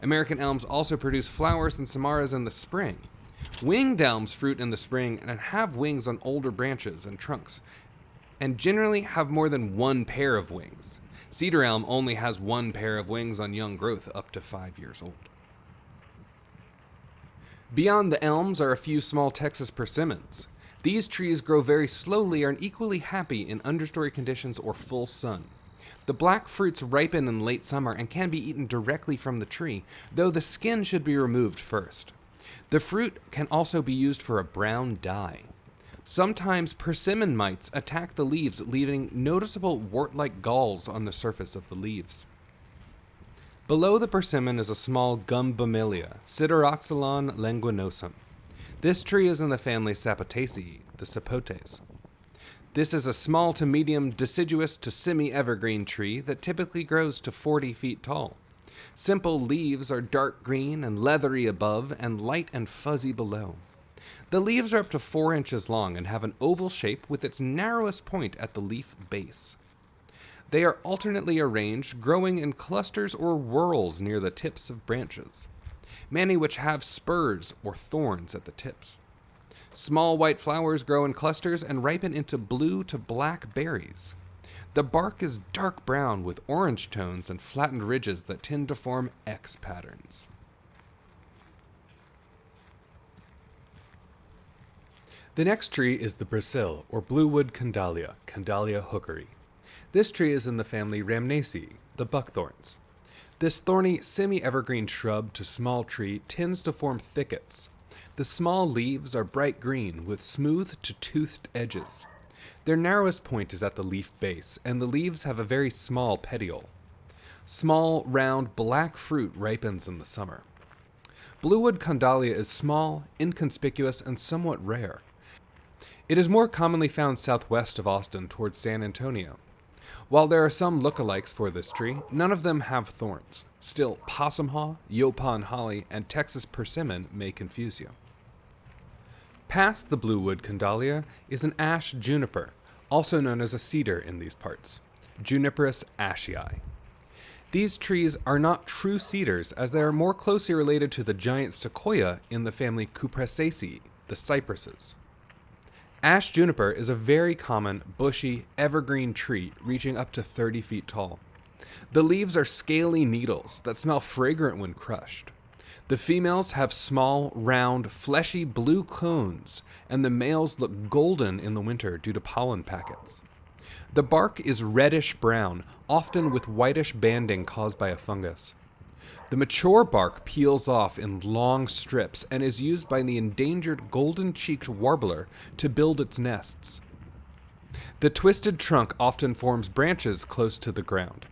American elms also produce flowers and samaras in the spring. Winged elms fruit in the spring and have wings on older branches and trunks, and generally have more than one pair of wings. Cedar elm only has one pair of wings on young growth up to 5 years old. Beyond the elms are a few small Texas persimmons. These trees grow very slowly and are equally happy in understory conditions or full sun. The black fruits ripen in late summer and can be eaten directly from the tree, though the skin should be removed first. The fruit can also be used for a brown dye. Sometimes persimmon mites attack the leaves, leaving noticeable wart-like galls on the surface of the leaves. Below the persimmon is a small gum Bumelia, Sideroxylon languinosum. This tree is in the family Sapotaceae, the sapotes. This is a small to medium deciduous to semi-evergreen tree that typically grows to 40 feet tall. Simple leaves are dark green and leathery above and light and fuzzy below. The leaves are up to 4 inches long and have an oval shape with its narrowest point at the leaf base. They are alternately arranged, growing in clusters or whorls near the tips of branches, many which have spurs or thorns at the tips. Small white flowers grow in clusters and ripen into blue to black berries. The bark is dark brown with orange tones and flattened ridges that tend to form X patterns. The next tree is the Brazil, or bluewood Candalia, Candalia hookeri. This tree is in the family Rhamnaceae, the buckthorns. This thorny, semi-evergreen shrub to small tree tends to form thickets. The small leaves are bright green with smooth to toothed edges. Their narrowest point is at the leaf base, and the leaves have a very small petiole. Small, round, black fruit ripens in the summer. Bluewood Candalia is small, inconspicuous, and somewhat rare. It is more commonly found southwest of Austin towards San Antonio. While there are some lookalikes for this tree, none of them have thorns. Still, possum haw, Yaupon holly, and Texas persimmon may confuse you. Past the bluewood Candalia is an ash juniper, also known as a cedar in these parts, Juniperus ashii. These trees are not true cedars, as they are more closely related to the giant sequoia in the family Cupressaceae, the cypresses. Ash juniper is a very common, bushy, evergreen tree reaching up to 30 feet tall. The leaves are scaly needles that smell fragrant when crushed. The females have small, round, fleshy blue cones, and the males look golden in the winter due to pollen packets. The bark is reddish-brown, often with whitish banding caused by a fungus. The mature bark peels off in long strips and is used by the endangered golden-cheeked warbler to build its nests. The twisted trunk often forms branches close to the ground.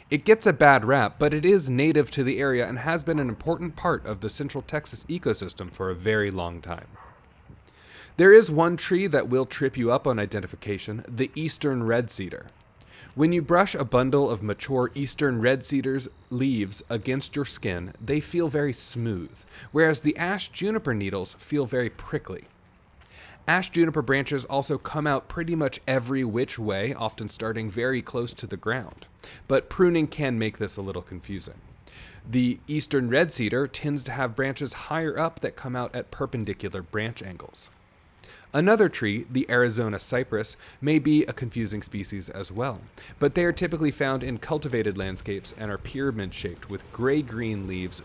It gets a bad rap, but it is native to the area and has been an important part of the Central Texas ecosystem for a very long time. There is one tree that will trip you up on identification, the eastern red cedar. When you brush a bundle of mature eastern red cedar's leaves against your skin, they feel very smooth, whereas the ash juniper needles feel very prickly. Ash juniper branches also come out pretty much every which way, often starting very close to the ground, but pruning can make this a little confusing. The eastern red cedar tends to have branches higher up that come out at perpendicular branch angles. Another tree, the Arizona cypress, may be a confusing species as well, but they are typically found in cultivated landscapes and are pyramid-shaped with gray-green leaves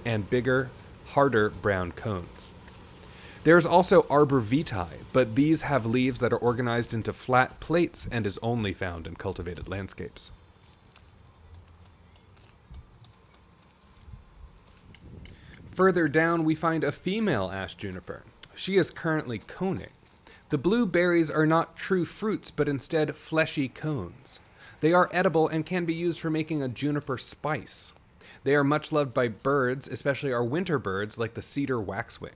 and bigger, harder brown cones. There is also arbor vitae, but these have leaves that are organized into flat plates and is only found in cultivated landscapes. Further down, we find a female ash juniper. She is currently coning. The blue berries are not true fruits, but instead fleshy cones. They are edible and can be used for making a juniper spice. They are much loved by birds, especially our winter birds like the cedar waxwing.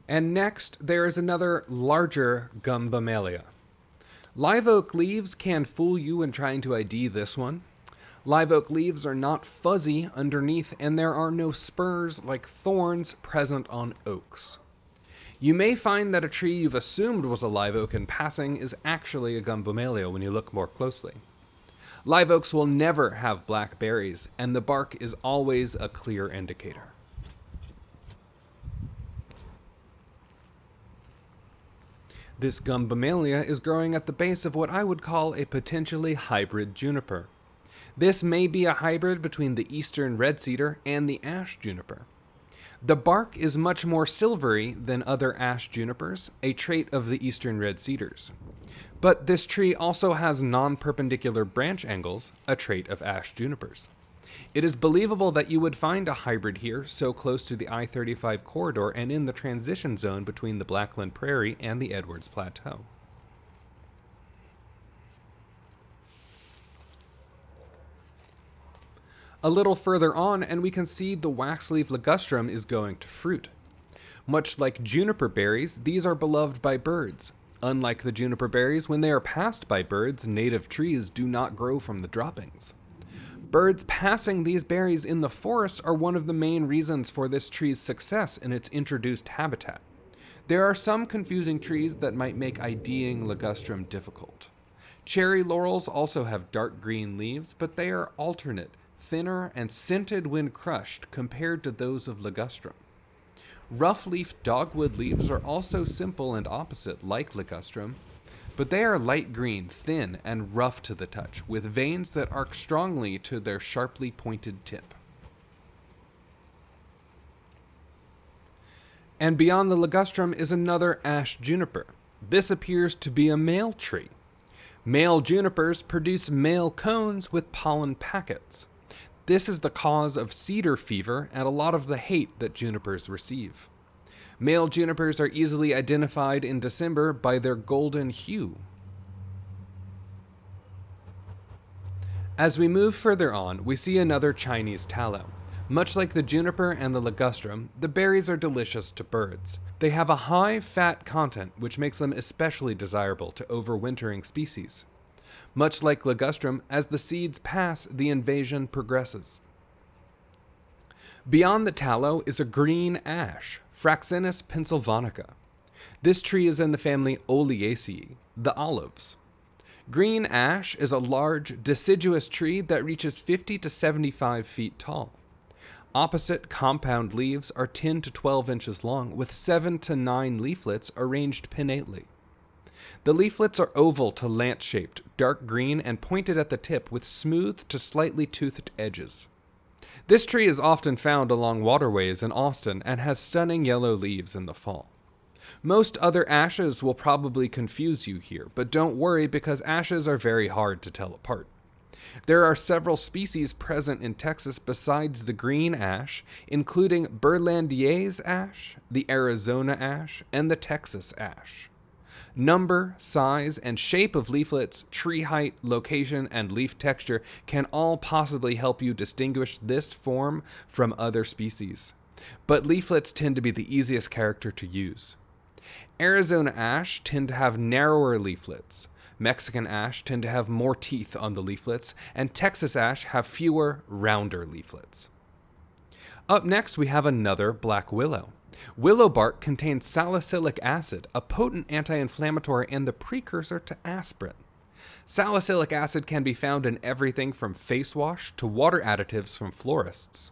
And next, there is another larger gum mammalia. Live oak leaves can fool you in trying to ID this one. Live oak leaves are not fuzzy underneath, and there are no spurs like thorns present on oaks. You may find that a tree you've assumed was a live oak in passing is actually a gum mammalia when you look more closely. Live oaks will never have black berries, and the bark is always a clear indicator. This gum mammalia is growing at the base of what I would call a potentially hybrid juniper. This may be a hybrid between the eastern red cedar and the ash juniper. The bark is much more silvery than other ash junipers, a trait of the eastern red cedars. But this tree also has non-perpendicular branch angles, a trait of ash junipers. It is believable that you would find a hybrid here so close to the I-35 corridor and in the transition zone between the Blackland Prairie and the Edwards Plateau. A little further on, and we can see the waxleaf ligustrum is going to fruit. Much like juniper berries, these are beloved by birds. Unlike the juniper berries, when they are passed by birds, native trees do not grow from the droppings. Birds passing these berries in the forest are one of the main reasons for this tree's success in its introduced habitat. There are some confusing trees that might make IDing ligustrum difficult. Cherry laurels also have dark green leaves, but they are alternate, thinner, and scented when crushed compared to those of ligustrum. Rough-leaf dogwood leaves are also simple and opposite, like ligustrum, but they are light green, thin, and rough to the touch, with veins that arc strongly to their sharply pointed tip. And beyond the ligustrum is another ash juniper. This appears to be a male tree. Male junipers produce male cones with pollen packets. This is the cause of cedar fever and a lot of the hate that junipers receive. Male junipers are easily identified in December by their golden hue. As we move further on, we see another Chinese tallow. Much like the juniper and the ligustrum, the berries are delicious to birds. They have a high fat content, which makes them especially desirable to overwintering species. Much like ligustrum, as the seeds pass, the invasion progresses. Beyond the tallow is a green ash, Fraxinus pennsylvanica. This tree is in the family Oleaceae, the olives. Green ash is a large, deciduous tree that reaches 50 to 75 feet tall. Opposite compound leaves are 10 to 12 inches long, with 7 to 9 leaflets arranged pinnately. The leaflets are oval to lance-shaped, dark green, and pointed at the tip with smooth to slightly toothed edges. This tree is often found along waterways in Austin and has stunning yellow leaves in the fall. Most other ashes will probably confuse you here, but don't worry because ashes are very hard to tell apart. There are several species present in Texas besides the green ash, including Berlandier's ash, the Arizona ash, and the Texas ash. Number, size, and shape of leaflets, tree height, location, and leaf texture can all possibly help you distinguish this form from other species, but leaflets tend to be the easiest character to use. Arizona ash tend to have narrower leaflets. Mexican ash tend to have more teeth on the leaflets, and Texas ash have fewer, rounder leaflets. Up next, we have another black willow. Willow bark contains salicylic acid, a potent anti-inflammatory and the precursor to aspirin. Salicylic acid can be found in everything from face wash to water additives from florists.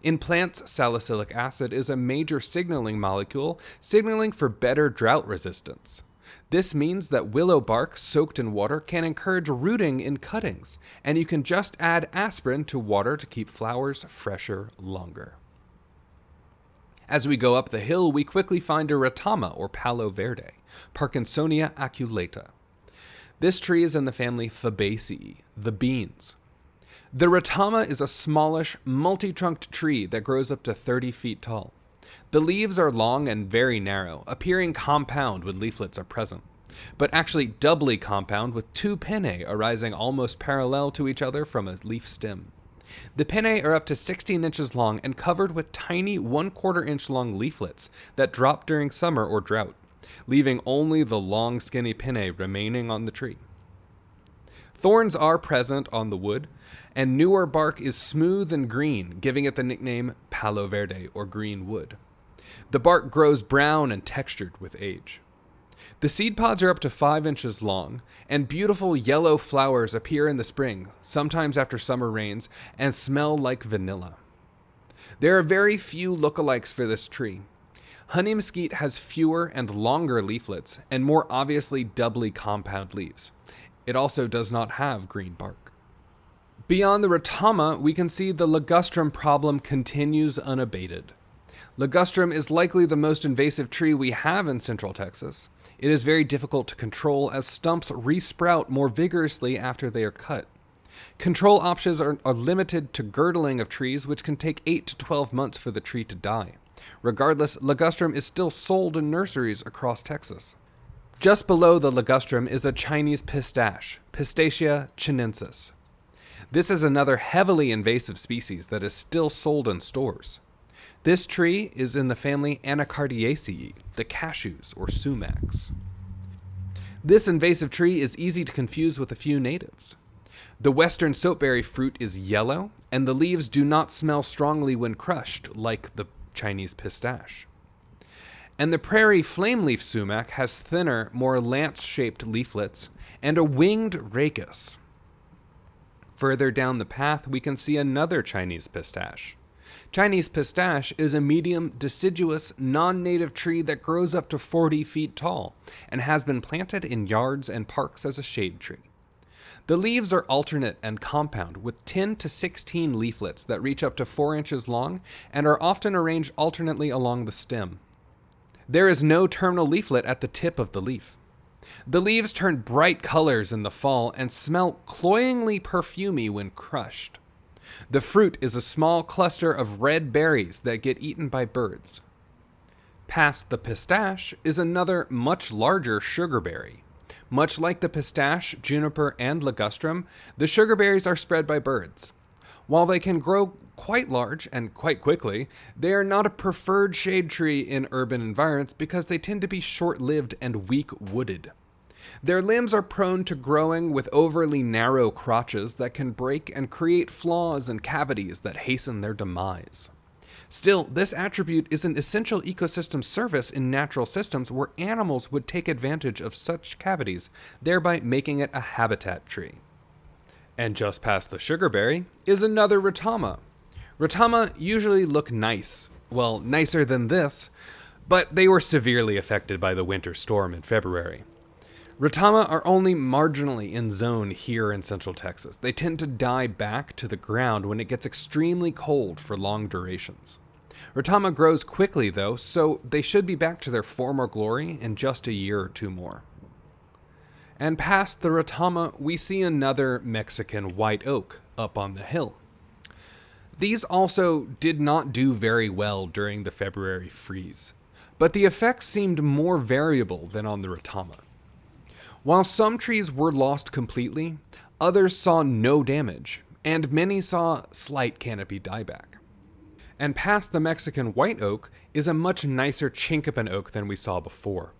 In plants, salicylic acid is a major signaling molecule, signaling for better drought resistance. This means that willow bark soaked in water can encourage rooting in cuttings, and you can just add aspirin to water to keep flowers fresher longer. As we go up the hill, we quickly find a retama or palo verde, Parkinsonia aculeata. This tree is in the family Fabaceae, the beans. The retama is a smallish, multi-trunked tree that grows up to 30 feet tall. The leaves are long and very narrow, appearing compound when leaflets are present, but actually doubly compound with two pinnae arising almost parallel to each other from a leaf stem. The pinnae are up to 16 inches long and covered with tiny 1/4 inch long leaflets that drop during summer or drought, leaving only the long skinny pinnae remaining on the tree. Thorns are present on the wood, and newer bark is smooth and green, giving it the nickname palo verde or green wood. The bark grows brown and textured with age. The seed pods are up to 5 inches long, and beautiful yellow flowers appear in the spring, sometimes after summer rains, and smell like vanilla. There are very few lookalikes for this tree. Honey mesquite has fewer and longer leaflets, and more obviously doubly compound leaves. It also does not have green bark. Beyond the retama, we can see the ligustrum problem continues unabated. Ligustrum is likely the most invasive tree we have in central Texas. It is very difficult to control as stumps resprout more vigorously after they are cut. Control options are limited to girdling of trees, which can take 8 to 12 months for the tree to die. Regardless, ligustrum is still sold in nurseries across Texas. Just below the ligustrum is a Chinese pistache, Pistacia chinensis. This is another heavily invasive species that is still sold in stores. This tree is in the family Anacardiaceae, the cashews or sumacs. This invasive tree is easy to confuse with a few natives. The western soapberry fruit is yellow, and the leaves do not smell strongly when crushed, like the Chinese pistache. And the prairie flameleaf sumac has thinner, more lance-shaped leaflets and a winged rachis. Further down the path, we can see another Chinese pistache. Chinese pistache is a medium, deciduous, non-native tree that grows up to 40 feet tall and has been planted in yards and parks as a shade tree. The leaves are alternate and compound with 10 to 16 leaflets that reach up to 4 inches long and are often arranged alternately along the stem. There is no terminal leaflet at the tip of the leaf. The leaves turn bright colors in the fall and smell cloyingly perfumey when crushed. The fruit is a small cluster of red berries that get eaten by birds. Past the pistache is another much larger sugarberry. Much like the pistache, juniper, and ligustrum, the sugarberries are spread by birds. While they can grow quite large and quite quickly, they are not a preferred shade tree in urban environments because they tend to be short-lived and weak-wooded. Their limbs are prone to growing with overly narrow crotches that can break and create flaws and cavities that hasten their demise. Still, this attribute is an essential ecosystem service in natural systems where animals would take advantage of such cavities, thereby making it a habitat tree. And just past the sugarberry is another ratama. Ratama usually look nice, well, nicer than this, but they were severely affected by the winter storm in February. Ratama are only marginally in zone here in central Texas. They tend to die back to the ground when it gets extremely cold for long durations. Ratama grows quickly though, so they should be back to their former glory in just a year or two more. And past the ratama, we see another Mexican white oak up on the hill. These also did not do very well during the February freeze, but the effects seemed more variable than on the ratama. While some trees were lost completely, others saw no damage, and many saw slight canopy dieback. And past the Mexican white oak is a much nicer chinkapin oak than we saw before.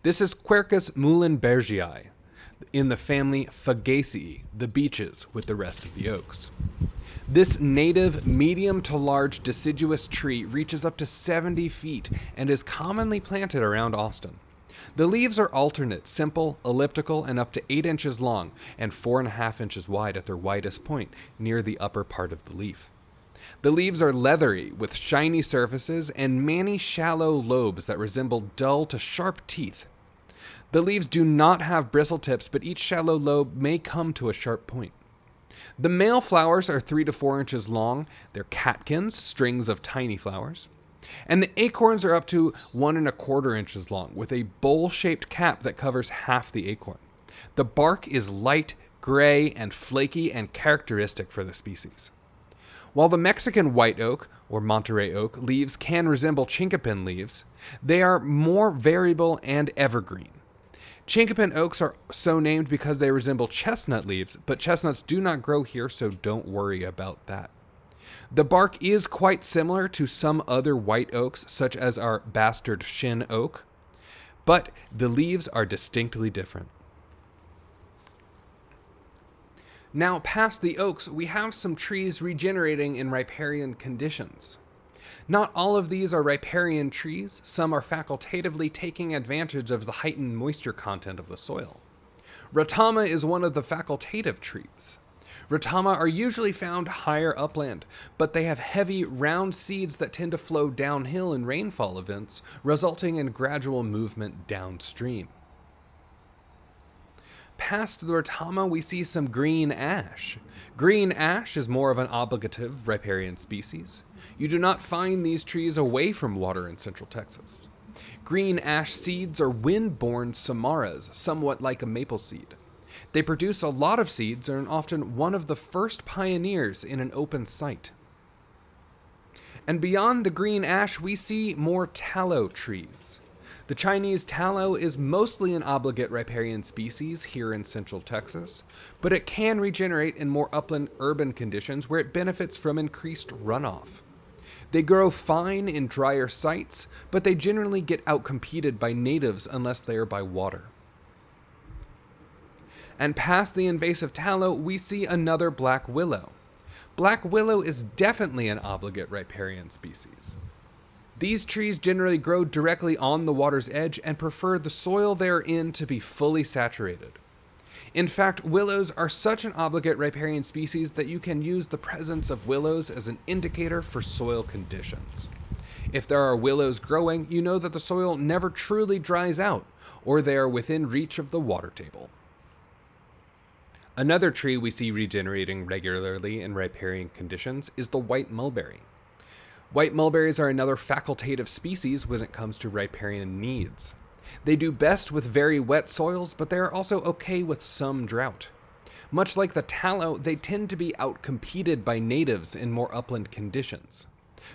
This is Quercus muhlenbergii, in the family Fagaceae, the beeches with the rest of the oaks. This native medium to large deciduous tree reaches up to 70 feet and is commonly planted around Austin. The leaves are alternate, simple, elliptical, and up to 8 inches long and 4.5 inches wide at their widest point, near the upper part of the leaf. The leaves are leathery, with shiny surfaces and many shallow lobes that resemble dull to sharp teeth. The leaves do not have bristle tips, but each shallow lobe may come to a sharp point. The male flowers are 3 to 4 inches long. They're catkins, strings of tiny flowers. And the acorns are up to 1.25 inches long, with a bowl-shaped cap that covers half the acorn. The bark is light, gray, and flaky and characteristic for the species. While the Mexican white oak, or Monterey oak, leaves can resemble chinkapin leaves, they are more variable and evergreen. Chinkapin oaks are so named because they resemble chestnut leaves, but chestnuts do not grow here, so don't worry about that. The bark is quite similar to some other white oaks, such as our bastard shin oak, but the leaves are distinctly different. Now, past the oaks, we have some trees regenerating in riparian conditions. Not all of these are riparian trees. Some are facultatively taking advantage of the heightened moisture content of the soil. Ratama is one of the facultative trees. Ratama are usually found higher upland, but they have heavy, round seeds that tend to flow downhill in rainfall events, resulting in gradual movement downstream. Past the ratama, we see some green ash. Green ash is more of an obligative riparian species. You do not find these trees away from water in central Texas. Green ash seeds are wind-borne samaras, somewhat like a maple seed. They produce a lot of seeds and are often one of the first pioneers in an open site. And beyond the green ash, we see more tallow trees. The Chinese tallow is mostly an obligate riparian species here in central Texas, but it can regenerate in more upland urban conditions where it benefits from increased runoff. They grow fine in drier sites, but they generally get outcompeted by natives unless they are by water. And past the invasive tallow, we see another black willow. Black willow is definitely an obligate riparian species. These trees generally grow directly on the water's edge and prefer the soil they are in to be fully saturated. In fact, willows are such an obligate riparian species that you can use the presence of willows as an indicator for soil conditions. If there are willows growing, you know that the soil never truly dries out, or they are within reach of the water table. Another tree we see regenerating regularly in riparian conditions is the white mulberry. White mulberries are another facultative species when it comes to riparian needs. They do best with very wet soils, but they are also okay with some drought. Much like the tallow, they tend to be outcompeted by natives in more upland conditions.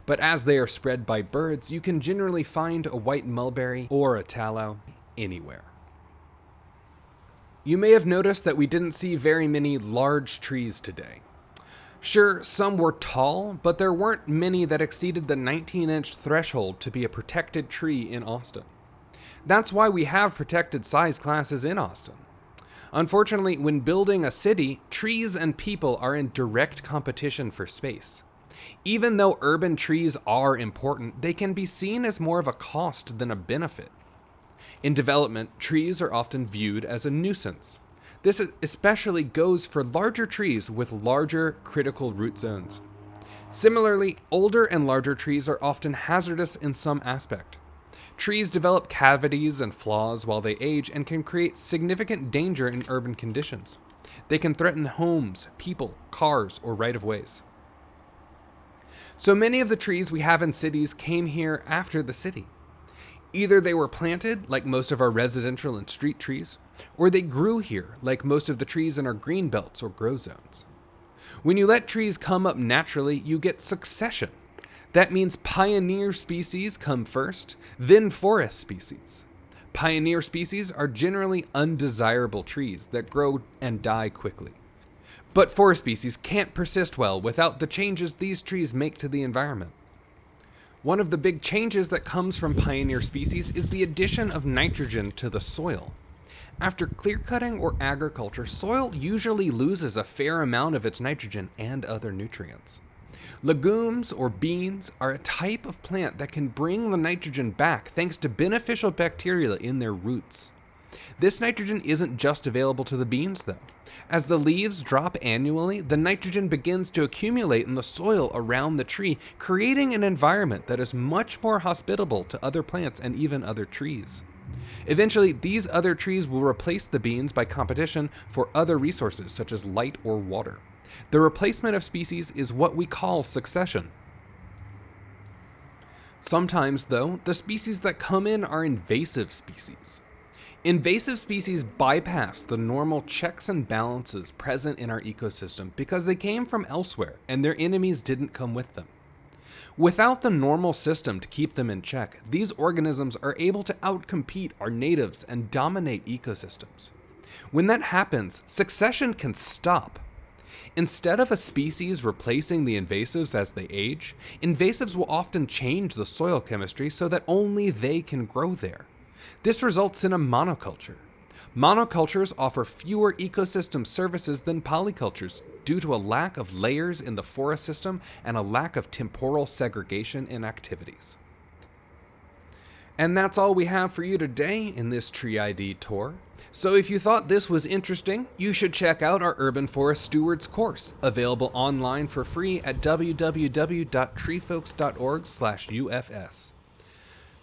But as they are spread by birds, you can generally find a white mulberry or a tallow anywhere. You may have noticed that we didn't see very many large trees today. Sure, some were tall, but there weren't many that exceeded the 19-inch threshold to be a protected tree in Austin. That's why we have protected size classes in Austin. Unfortunately, when building a city, trees and people are in direct competition for space. Even though urban trees are important, they can be seen as more of a cost than a benefit. In development, trees are often viewed as a nuisance. This especially goes for larger trees with larger critical root zones. Similarly, older and larger trees are often hazardous in some aspect. Trees develop cavities and flaws while they age and can create significant danger in urban conditions. They can threaten homes, people, cars, or right-of-ways. So many of the trees we have in cities came here after the city. Either they were planted, like most of our residential and street trees, or they grew here, like most of the trees in our green belts or grow zones. When you let trees come up naturally, you get succession. That means pioneer species come first, then forest species. Pioneer species are generally undesirable trees that grow and die quickly. But forest species can't persist well without the changes these trees make to the environment. One of the big changes that comes from pioneer species is the addition of nitrogen to the soil. After clear-cutting or agriculture, soil usually loses a fair amount of its nitrogen and other nutrients. Legumes or beans are a type of plant that can bring the nitrogen back thanks to beneficial bacteria in their roots. This nitrogen isn't just available to the beans, though. As the leaves drop annually, the nitrogen begins to accumulate in the soil around the tree, creating an environment that is much more hospitable to other plants and even other trees. Eventually, these other trees will replace the beans by competition for other resources such as light or water. The replacement of species is what we call succession. Sometimes, though, the species that come in are invasive species. Invasive species bypass the normal checks and balances present in our ecosystem because they came from elsewhere and their enemies didn't come with them. Without the normal system to keep them in check, these organisms are able to outcompete our natives and dominate ecosystems. When that happens, succession can stop. Instead of a species replacing the invasives as they age, invasives will often change the soil chemistry so that only they can grow there. This results in a monoculture. Monocultures offer fewer ecosystem services than polycultures due to a lack of layers in the forest system and a lack of temporal segregation in activities. And that's all we have for you today in this Tree ID tour. So if you thought this was interesting, you should check out our Urban Forest Stewards course, available online for free at www.treefolks.org/UFS.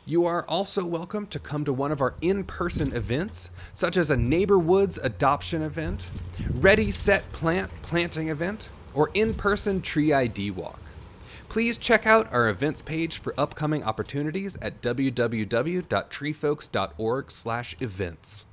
You are also welcome to come to one of our in-person events, such as a Neighbor Woods adoption event, Ready Set Plant planting event, or in-person Tree ID walk. Please check out our events page for upcoming opportunities at www.treefolks.org/events.